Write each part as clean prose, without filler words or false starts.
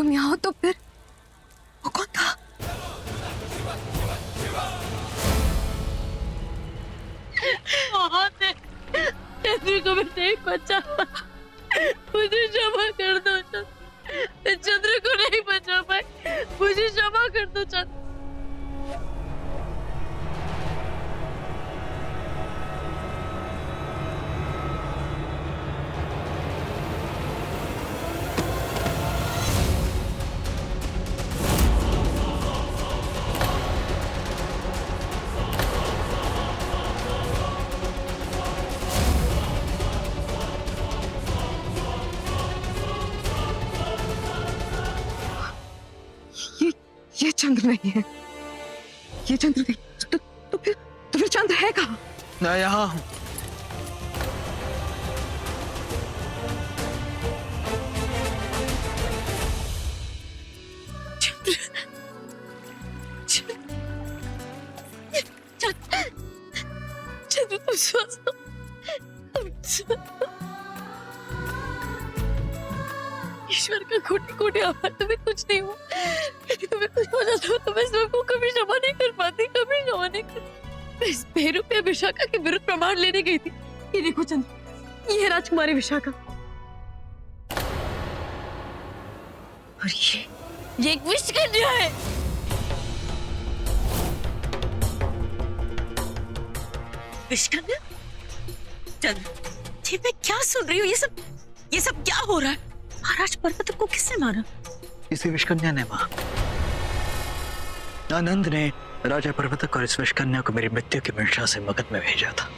तुम यहाँ हो तो फिर वो कौन था? बहुत है, चंद्र को मैं नहीं बचा, मुझे क्षमा कर दो चंद्र, चंद्र को नहीं बचा पाई, मुझे क्षमा कर दो चंद्र। ये चंद्र नहीं है, ये चंद्र नहीं। तो फिर चंद्र है कहाँ? मैं यहाँ हूँ। चंद्र तुम स्वस्थ हो? ईश्वर का कोटि कोटि आभार, तुम्हें कुछ नहीं हुआ। यदि तुम्हें कुछ हो जाता तो मैं सबको कभी क्षमा नहीं कर पाती, कभी क्षमा नहीं कर। मैं इस बेरुपया विशाखा के विरुद्ध प्रमाण लेने गई थी। ये देखो चंद्र, ये है राजकुमारी विशाखा, और ये एक विष कन्या है। विष कन्या? चंद्र, ये मैं क्या सुन रही हूँ? ये सब क्या हो रहा है? महाराज पर्वत को किसने मारा? इसी विषकन्या ने मां। आनंद ने राजा पर्वतक और इस विषकन्या को मेरी मृत्यु की मंशा से मगध में भेजा था।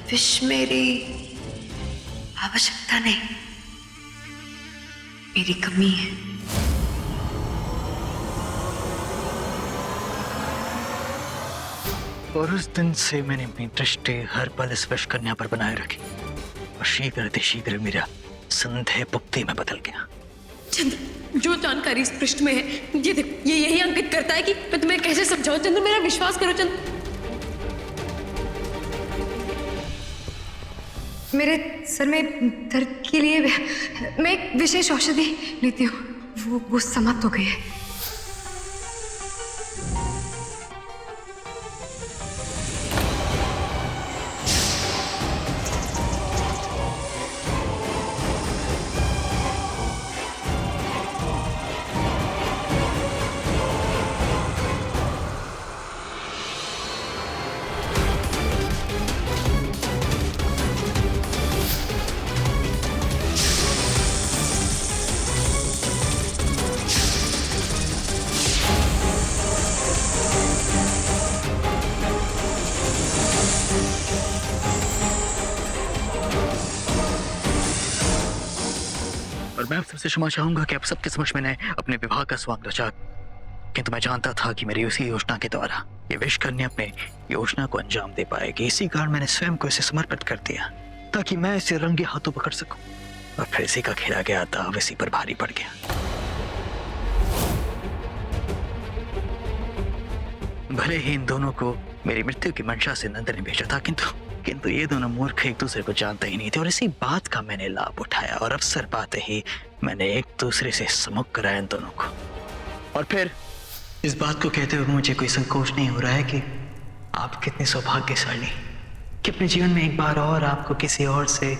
विष मेरी आवश्यकता नहीं, मेरी कमी है। और उस दिन से मैंने अपनी दृष्टि हर पल इस विषकन्या पर बनाए रखी, और शीघ्र मेरा संदेह पुख्ती में बदल गया। चंद्र, जो जानकारी इस पृष्ठ में है, ये देखो, ये यही अंकित करता है कि मैं तुम्हें कैसे समझाऊं। चंद्र, मेरा विश्वास करो चंद्र। मेरे सर में दर्द के लिए मैं एक विशेष औषधि लेती हूँ, वो समाप्त हो गई है। और मैं सबसे क्षमा चाहूंगा कि आप सबके समक्ष मैंने अपने विवाह का स्वांग रचा, किंतु मैं जानता था कि मेरी उसी योजना के द्वारा ये विषकन्या अपने योजना को अंजाम दे पाएगी। इसी कारण मैंने स्वयं को इसे समर्पित कर दिया, ताकि मैं इसे रंगे हाथों पकड़ सकूं। और फिर इसी का खेला गया दाव इसी पर भारी पड़ गया। भले ही इन दोनों को मेरी मृत्यु की मंशा से नंद ने भेजा था, किंतु ये दोनों मूर्ख एक दूसरे को जानते ही नहीं थे, और इसी बात का मैंने लाभ उठाया, और अवसर पाते ही मैंने एक दूसरे से सम्मुख कराया इन दोनों को। और फिर इस बात को कहते हुए मुझे कोई संकोच नहीं हो रहा है कि आप कितने सौभाग्यशाली कि अपने जीवन में एक बार और आपको किसी और से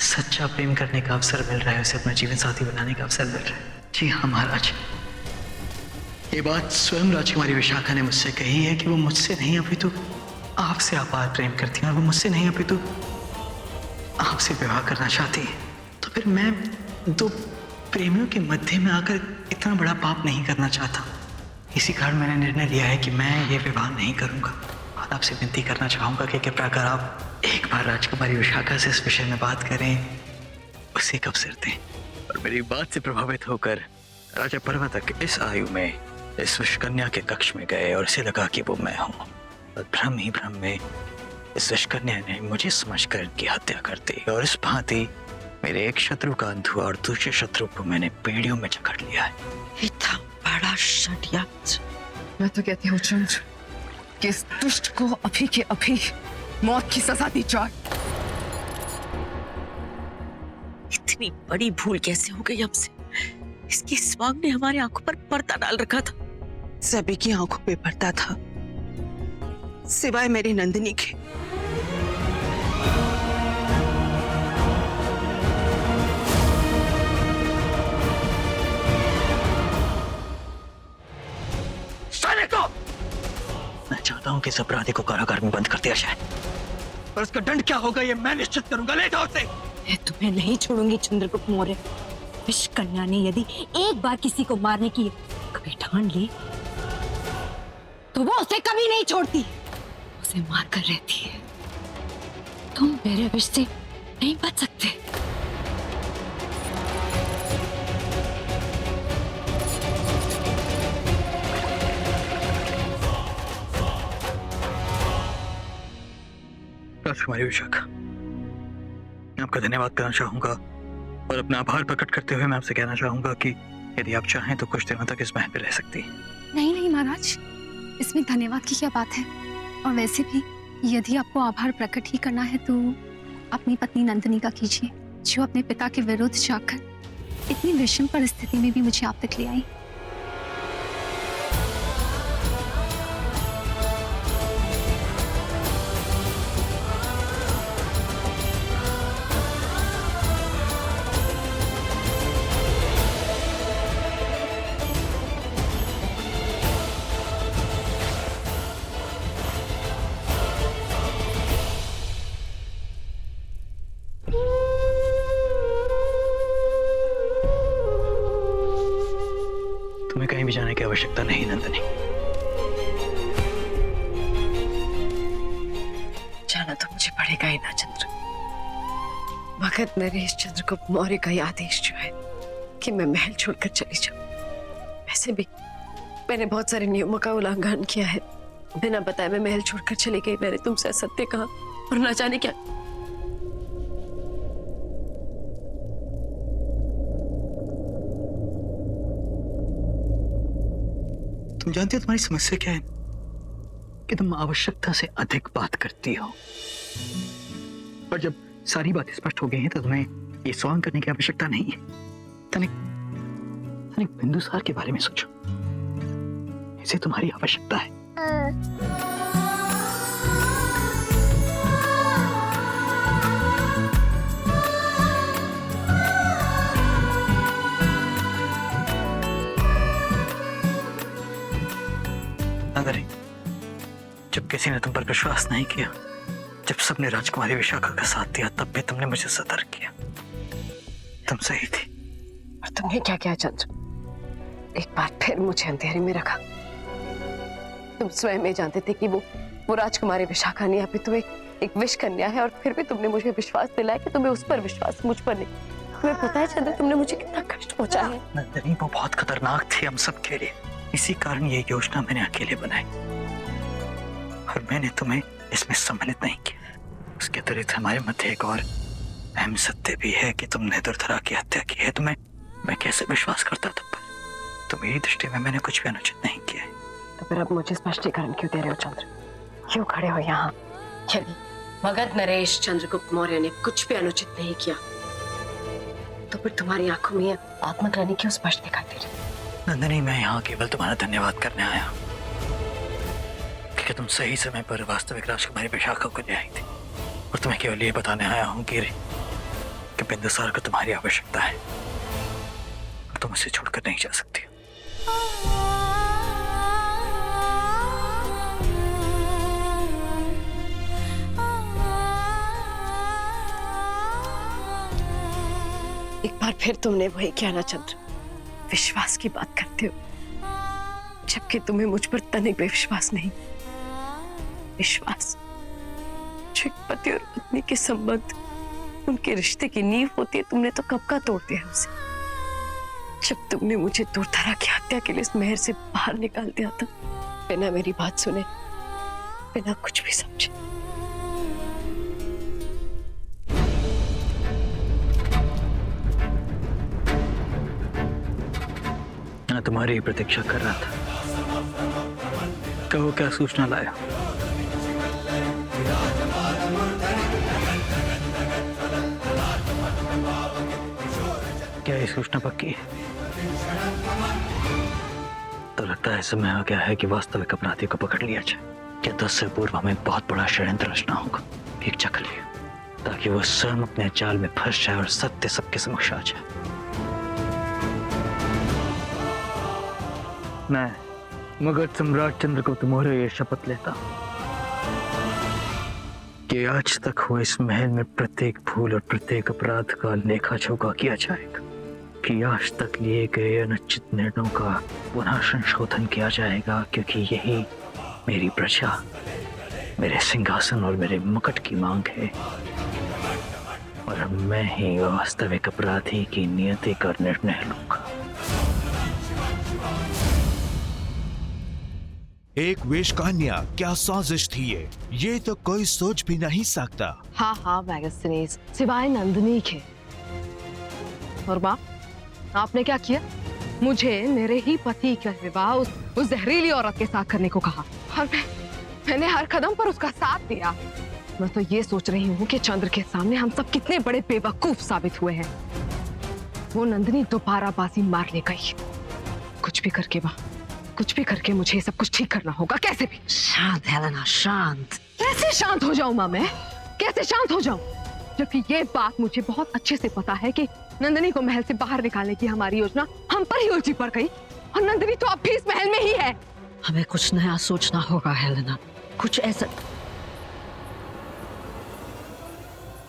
सच्चा प्रेम करने का अवसर मिल रहा है, उसे अपना जीवन साथी बनाने का अवसर मिल रहा है। जी हाँ महाराज, ये बात स्वयं राजकुमारी विशाखा ने मुझसे कही है कि वो मुझसे नहीं अपितु आपसे अपार प्रेम करती है और वो मुझसे नहीं अपितु आपसे विवाह करना चाहती है। तो फिर मैं दो प्रेमियों के मध्य में आकर इतना बड़ा पाप नहीं करना चाहता। इसी कारण मैंने निर्णय लिया है कि मैं ये विवाह नहीं करूंगा। और आपसे विनती करना चाहूंगा कि कृपया कर आप एक बार राजकुमारी विशाखा से इस विषय में बात करें, उसे एक अवसर दें। और मेरी बात से प्रभावित होकर राजा पर्वतक इस आयु में इस विषकन्या के कक्ष में गए और इसे लगा कि वो मैं हूँ। और भ्रम ही भ्रम में इस विषकन्या ने मुझे समझकर इनकी हत्या कर दी और इस भांति मेरे एक शत्रु का अंत हुआ और दूसरे शत्रु को मैंने पीढ़ियों में जकड़ लिया है। इतना बड़ा षड्यंत्र। मैं तो कहती हूँ चंद्र कि इस दुष्ट को अभी के अभी मौत की सजा दी जाए। इतनी बड़ी भूल कैसे हो गई हमसे? इसकी स्वांग ने हमारी आंखों पर पर्दा डाल रखा था। सभी की आंखों पे पर्दा था सिवाय मेरी नंदिनी के। मैं चाहता हूँ कि इस अपराधी को कारागार में बंद कर दिया जाए और उसका दंड क्या होगा ये मैं निश्चित करूंगा। ले जाओ उसे। मैं तुम्हें नहीं छोड़ूंगी चंद्रगुप्त मौर्य। विषकन्या ने यदि एक बार किसी को मारने की कभी ठान ली तो वो उसे कभी नहीं छोड़ती, उसे मार कर रहती है। तुम मेरे विष से नहीं बच सकते। राजकुमारी विशाखा, मैं आपका धन्यवाद करना चाहूंगा और अपना आभार प्रकट करते हुए मैं आपसे कहना चाहूंगा कि यदि आप चाहें तो कुछ दिनों तक इस महल में रह सकती हैं। नहीं नहीं महाराज, इसमें धन्यवाद की क्या बात है। और वैसे भी यदि आपको आभार प्रकट ही करना है तो अपनी पत्नी नंदिनी का कीजिए, जो अपने पिता के विरुद्ध जाकर इतनी विषम परिस्थिति में भी मुझे आप तक ले आई। तुम्हें कहीं भी जाने की आवश्यकता नहीं नंदिनी। जाना तो मुझे पड़ेगा ही ना चंद्र, मगर मेरे इस चंद्रगुप्त मौर्य का यह आदेश जो है कि मैं महल छोड़कर चली जाऊं। वैसे भी मैंने बहुत सारे नियमों का उल्लंघन किया है। बिना बताए मैं महल छोड़कर चली गई। मैंने तुमसे असत्य कहा और ना जाने क्या। तुम जानती हो तुम्हारी समस्या क्या है कि तुम आवश्यकता से अधिक बात करती हो और जब सारी बातें स्पष्ट हो गई हैं तो तुम्हें ये सवाल करने की आवश्यकता नहीं है। तनिक बिंदुसार के बारे में सोचो, इसे तुम्हारी आवश्यकता है। नंदिनी, जब किसी ने तुम पर विश्वास नहीं किया, जब सबने राजकुमारी विशाखा का साथ दिया, तब भी तुमने मुझे सतर्क किया। तुम सही थी। और तुमने क्या किया चंद्र? एक बार फिर मुझे अंधेरे में रखा। तुम स्वयं ही जानते थे कि वो राजकुमारी विशाखा नहीं, अभी तो एक विष कन्या है, और फिर भी तुमने मुझे विश्वास दिलाया कि तुम्हें उस पर विश्वास, मुझ पर नहीं। तुम्हें पता है चंद्र, तुमने मुझे कितना कष्ट पहुंचाया है। नंदिनी, वो बहुत खतरनाक थी हम सब के लिए। इसी कारण ये योजना मैंने अकेले बनाई और मैंने तुम्हें इसमें सम्मिलित नहीं किया। उसके अतिरिक्त हमारे मध्य एक और अहम सत्य भी है कि तुमने दुर्धरा की हत्या की है। मैं कैसे विश्वास करता तुम पर? तो मेरी दृष्टि में मैंने कुछ भी अनुचित नहीं किया है। तो फिर अब मुझे स्पष्टीकरण क्यों दे रहे हो चंद्र? क्यों खड़े हो यहाँ? यदि मगध नरेश चंद्रगुप्त मौर्य ने कुछ भी अनुचित नहीं किया तो फिर तुम्हारी आंखों में आत्मग्लानि क्यों स्पष्ट दिखाई दे रही? नंदिनी, मैं यहाँ केवल तुम्हारा धन्यवाद करने आया हूँ क्योंकि तुम सही समय पर वास्तविक राजकुमारी विशाखा को ले आई थी, और तुम्हें केवल ये बताने आया हूँ कि बिंदुसार को तुम्हारी आवश्यकता है और तुम उसे छोड़कर नहीं जा सकती। बार फिर तुमने वही किया ना चंद्र, विश्वास की बात करते हो, जबकि तुम्हें मुझ पर तनिक भी विश्वास नहीं। विश्वास जो एक पति और पत्नी के संबंध, उनके रिश्ते की नींव होती है, तुमने तो कब का तोड़ दिया उसे। जब तुमने मुझे दुर्धरा की हत्या के लिए इस महल से बाहर निकाल दिया था, बिना मेरी बात सुने, बिना कुछ भी समझे। मैं तुम्हारी ही प्रतीक्षा कर रहा था। कहो क्या सूचना लाया? क्या ये सूचना पक्की है? तो लगता है समय हो गया है कि वास्तविक अपराधी को पकड़ लिया जाए। किंतु उससे पूर्व हमें बहुत बड़ा षड्यंत्र रचना होगा, एक चक्र, ताकि वो स्वयं अपने जाल में फंस जाए और सत्य सबके समक्ष आ जाए। मैं मगध सम्राट चंद्रगुप्त मौर्य ये शपथ लेता हूं कि आज तक हुए इस महल में प्रत्येक भूल और प्रत्येक अपराध का लेखा जोखा किया जाएगा, कि आज तक लिए गए अनुचित निर्णयों का पुनः संशोधन किया जाएगा, क्योंकि यही मेरी प्रजा, मेरे सिंहासन और मेरे मुकुट की मांग है। और मैं ही वास्तविक अपराधी की नियति का निर्णय लूंगा। एक वेश्कन्या, क्या साजिश थी ये तो कोई सोच भी नहीं सकता। हाँ हाँ मैगस्टीनीज, सिवाय नंदिनी के। और माँ, आपने क्या किया? मुझे मेरे ही पति का विवाह उस जहरीली औरत के साथ करने को कहा, और मैंने हर कदम पर उसका साथ दिया। मैं तो ये सोच रही हूँ कि चंद्र के सामने हम सब कितने बड़े बेवकूफ साबित हुए हैं। वो नंदिनी दोबारा बाजी मार ले गई। कुछ भी करके माँ, कुछ भी करके मुझे सब कुछ ठीक करना होगा, कैसे भी। शांत हेलेना, शांत। कैसे शांत हो जाऊं माँ मैं? कैसे शांत हो जाऊं? जबकि ये बात मुझे बहुत अच्छे से पता है कि नंदिनी को महल से बाहर निकालने की हमारी योजना हम पर ही उलझी पड़ गई, और नंदिनी तो अब भी इस महल में ही है। हमें कुछ नया सोचना होगा हेलेना, कुछ ऐसा।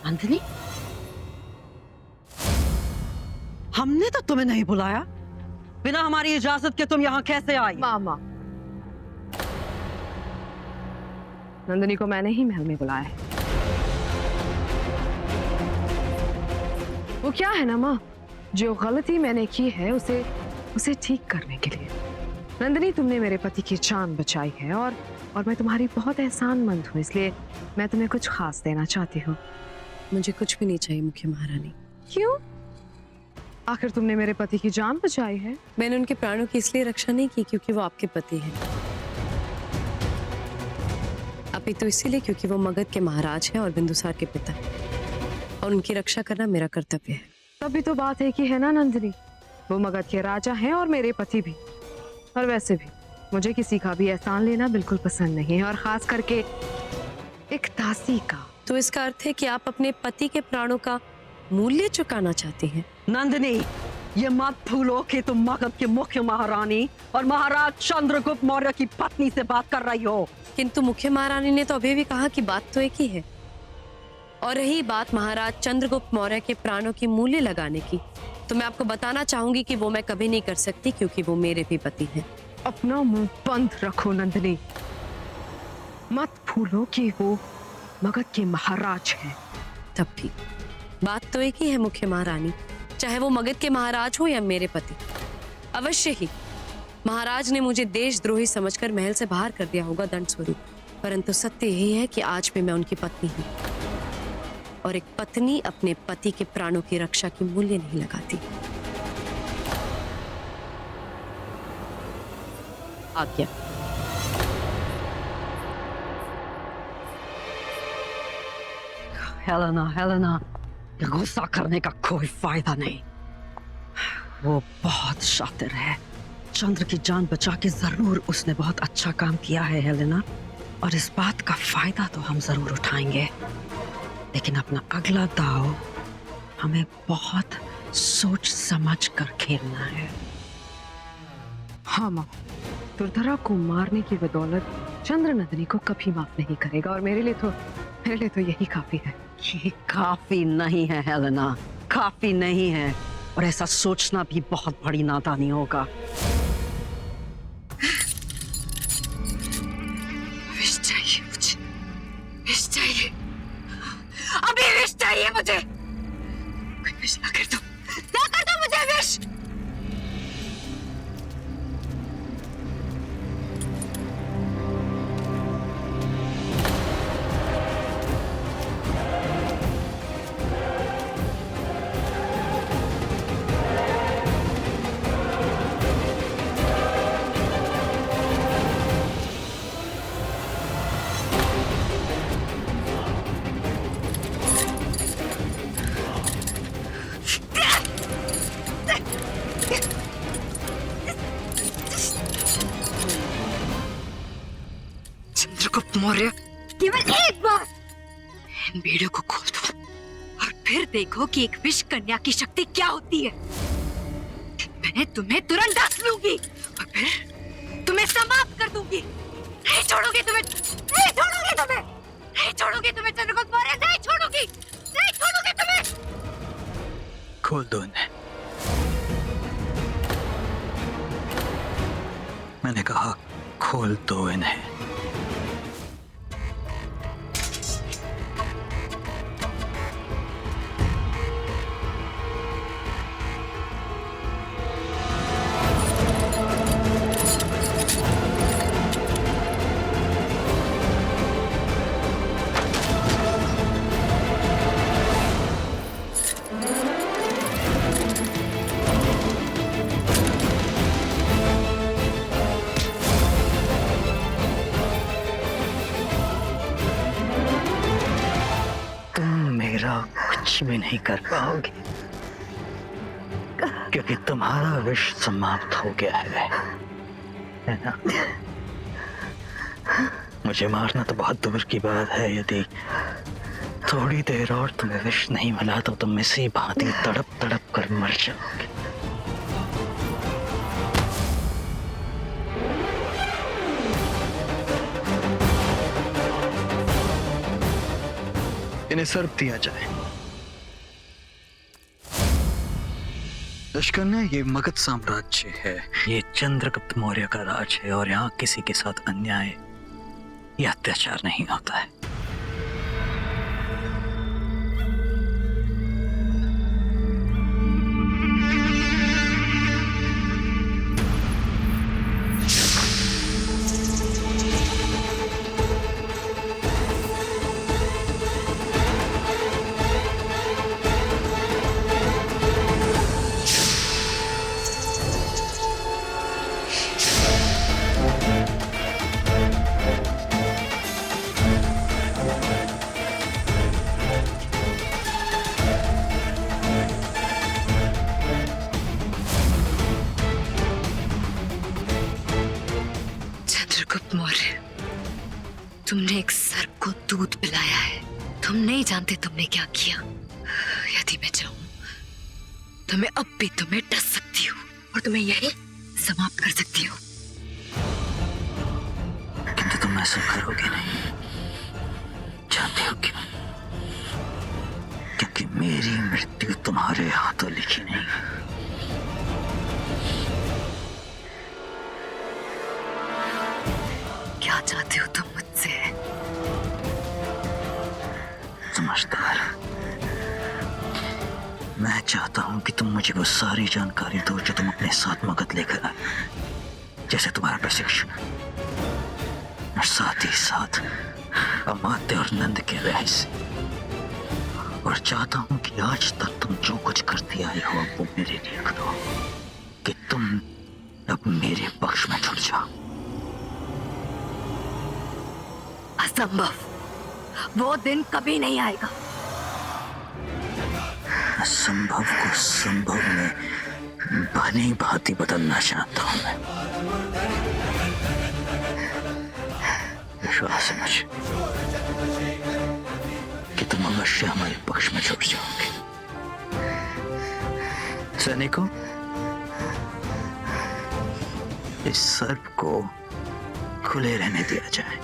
नंदिनी, हमने तो तुम्हें नहीं बुलाया। बिना हमारी इजाजत के तुम यहाँ कैसे आई? मामा, नंदिनी को मैंने ही महल में बुलाया है। वो क्या है ना माँ, जो गलती मैंने की है उसे ठीक करने के लिए। नंदिनी, तुमने मेरे पति की जान बचाई है, और मैं तुम्हारी बहुत एहसानमंद हूँ, इसलिए मैं तुम्हें कुछ खास देना चाहती हूँ। मुझे कुछ भी नहीं चाहिए मुख्य महारानी। क्यों? आखिर तुमने मेरे पति की जान बचाई है। मैंने उनके प्राणों की इसलिए रक्षा नहीं की क्योंकि वो आपके पति हैं, अपितु इसीलिए क्योंकि वो मगध के महाराज हैं और बिंदुसार के पिता, और उनकी रक्षा करना मेरा कर्तव्य है। तभी तो बात है कि है ना नंदिनी, वो मगध के राजा हैं और मेरे पति भी। और वैसे भी मुझे किसी का भी एहसान लेना बिल्कुल पसंद नहीं है, और खास करके एक दासी का। तो इसका अर्थ है कि आप अपने पति के प्राणों का मूल्य चुकाना चाहती हैं। नंदिनी, ये मत भूलो कि तुम मगध के मुख्य महारानी और महाराज चंद्रगुप्त मौर्य की पत्नी से बात कर रही हो। किंतु मुख्य महारानी ने तो अभी भी कहा कि बात तो एक ही है। और रही बात महाराज चंद्रगुप्त मौर्य के प्राणों की मूल्य लगाने की, तो मैं आपको बताना चाहूंगी कि वो मैं कभी नहीं कर सकती, क्योंकि वो मेरे भी पति हैं। अपना मुंह बंद रखो नंदिनी, मत भूलो कि वो मगध के महाराज हैं। तब भी बात तो एक ही है मुख्य महारानी, चाहे वो मगध के महाराज हो या मेरे पति। अवश्य ही महाराज ने मुझे देशद्रोही समझकर महल से बाहर कर दिया होगा दंड स्वरूप, परंतु सत्य यही है कि आज भी मैं उनकी पत्नी हूँ, और एक पत्नी अपने पति के प्राणों की रक्षा की मूल्य नहीं लगाती। आज्ञा। हेलेना, गुस्सा करने का कोई फायदा नहीं। वो बहुत शातिर है, चंद्र की जान बचा के जरूर उसने बहुत अच्छा काम किया है हेलेना, और इस बात का फायदा तो हम जरूर उठाएंगे। लेकिन अपना अगला दाव हमें बहुत सोच समझ कर खेलना है। हाँ माँ, दुर्धरा को मारने की बदौलत चंद्र नंदिनी को कभी माफ नहीं करेगा, और मेरे लिए तो यही काफी है। ये काफी नहीं है हेलेना, काफी नहीं है। और ऐसा सोचना भी बहुत बड़ी नादानी होगा। विष चाहिए मुझे, विष चाहिए, अभी विष चाहिए मुझे। कोई विष ना कर दो मुझे विष। चंद्रगुप्त मौर्य, केवल एक बार इन बेड़ों को खोल दो और फिर देखो कि एक विष कन्या की शक्ति क्या होती है। मैं तुम्हें तुरंत डांस लूंगी और फिर तुम्हें समाप्त कर दूंगी। नहीं छोड़ूंगी तुम्हें, नहीं छोड़ूंगी तुम्हें, नहीं छोड़ूंगी तुम्हें चंद्रगुप्त मौर्य, नहीं छोड़ूंगी, नहीं छोड़ूंगी तुम्हें। खोल दो इन्हें। मैंने कहा खोल दो इन्हें। कुछ भी नहीं कर पाओगे क्योंकि तुम्हारा विष समाप्त हो गया है ना? मुझे मारना तो बहुत दूर की बात है। यदि थोड़ी देर और तुम्हें विष नहीं मिला तो तुम इसी भांति तड़प तड़प कर मर जाओगे। इन्हें सर्प दिया जाए। दशकन्या, ये मगध साम्राज्य है, ये चंद्रगुप्त मौर्य का राज है और यहाँ किसी के साथ अन्याय या अत्याचार नहीं होता है। चंद्रगुप्त मौर्य, तुमने एक सर्प को दूध पिलाया है। तुम नहीं जानते तुमने क्या किया। यदि मैं चाहूं तो मैं अब भी तुम्हें डस सकती हूँ और तुम्हें यही समाप्त कर सकती हूँ। किंतु तुम ऐसा करोगे नहीं। जानते हो क्यों? क्योंकि मेरी मृत्यु तुम्हारे हाथों लिखी नहीं। क्या चाहते हो तुम मुझसे? समझदार, मैं चाहता हूं कि तुम मुझे वो सारी जानकारी दो जो तुम अपने साथ मगध लेकर आए, जैसे तुम्हारा प्रशिक्षण और साथ ही साथ अमात्य और नंद के रहस्य। और चाहता हूं कि आज तक तुम जो कुछ करती आई हो अब वो मेरे लिए करो, कि तुम अब मेरे पक्ष में जुड़ जाओ। असंभव, वो दिन कभी नहीं आएगा। असंभव को संभव में भली भांति बदलना चाहता हूं मैं। विश्वास है मुझे कि तुम अवश्य हमारे पक्ष में जुड़ जाओगे। सैनिकों, इस सर्प को खुले रहने दिया जाए।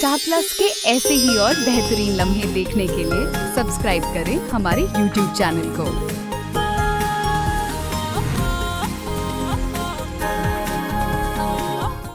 स्टार प्लस के ऐसे ही और बेहतरीन लम्हे देखने के लिए सब्सक्राइब करें हमारे YouTube चैनल को।